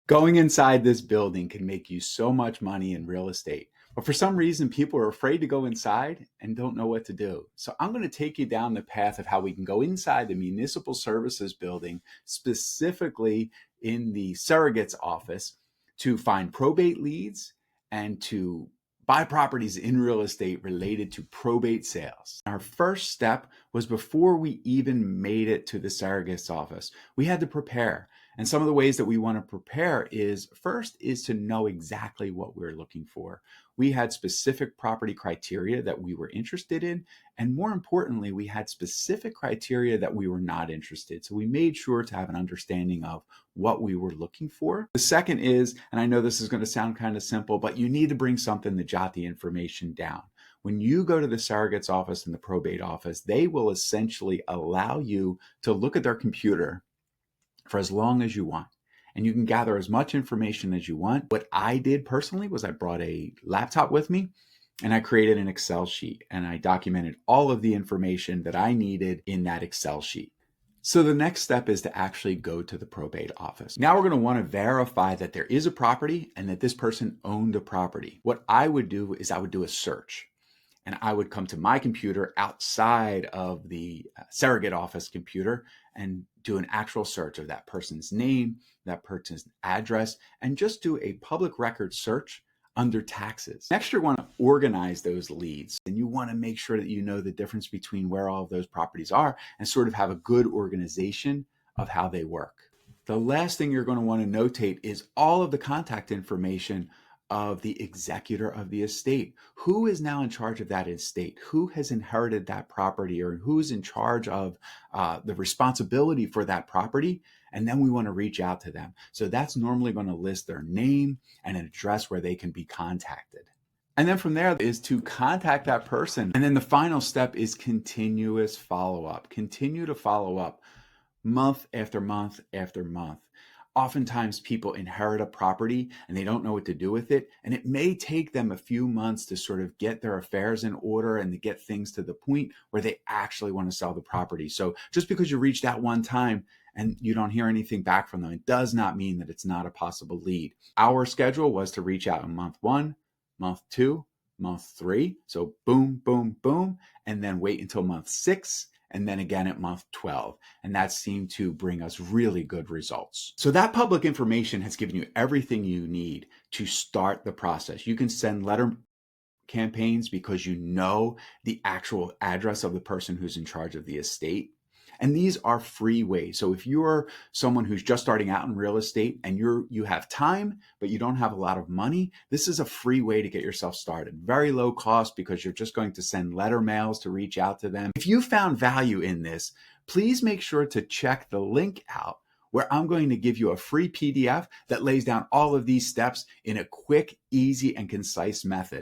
Going inside this building can make you so much money in real estate, but for some reason, people are afraid to go inside and don't know what to do. So I'm going to take you down the path of how we can go inside the municipal services building, specifically in the surrogate's office, to find probate leads and to buy properties in real estate related to probate sales. Our first step was before we even made it to the surrogate's office, we had to prepare. And some of the ways that we want to prepare is first is to know exactly what we're looking for. We had specific property criteria that we were interested in. And more importantly, we had specific criteria that we were not interested. So we made sure to have an understanding of what we were looking for. The second is, and I know this is going to sound kind of simple, but you need to bring something to jot the information down. When you go to the surrogate's office and the probate office, they will essentially allow you to look at their computer for as long as you want. And you can gather as much information as you want. What I did personally was I brought a laptop with me and I created an Excel sheet and I documented all of the information that I needed in that Excel sheet. So the next step is to actually go to the probate office. Now we're going to want to verify that there is a property and that this person owned a property. What I would do is I would do a search. And I would come to my computer outside of the surrogate office computer and do an actual search of that person's name, that person's address, and just do a public record search under taxes. Next, you want to organize those leads, and you want to make sure that you know the difference between where all of those properties are and sort of have a good organization of how they work. The last thing you're going to want to notate is all of the contact information of the executor of the estate. Who is now in charge of that estate? Who has inherited that property, or who's in charge of the responsibility for that property? And then we want to reach out to them. So that's normally going to list their name and an address where they can be contacted. And then from there is to contact that person. And then the final step is continuous follow-up. Continue to follow up month after month after month. Oftentimes people inherit a property and they don't know what to do with it. And it may take them a few months to sort of get their affairs in order and to get things to the point where they actually want to sell the property. So just because you reached out one time and you don't hear anything back from them, it does not mean that it's not a possible lead. Our schedule was to reach out in month 1, month 2, month 3. So boom, boom, boom, and then wait until month 6. And then again at month 12. And that seemed to bring us really good results. So that public information has given you everything you need to start the process. You can send letter campaigns because you know the actual address of the person who's in charge of the estate. And these are free ways. So if you're someone who's just starting out in real estate and you have time, but you don't have a lot of money, this is a free way to get yourself started. Very low cost because you're just going to send letter mails to reach out to them. If you found value in this, please make sure to check the link out where I'm going to give you a free PDF that lays down all of these steps in a quick, easy, and concise method.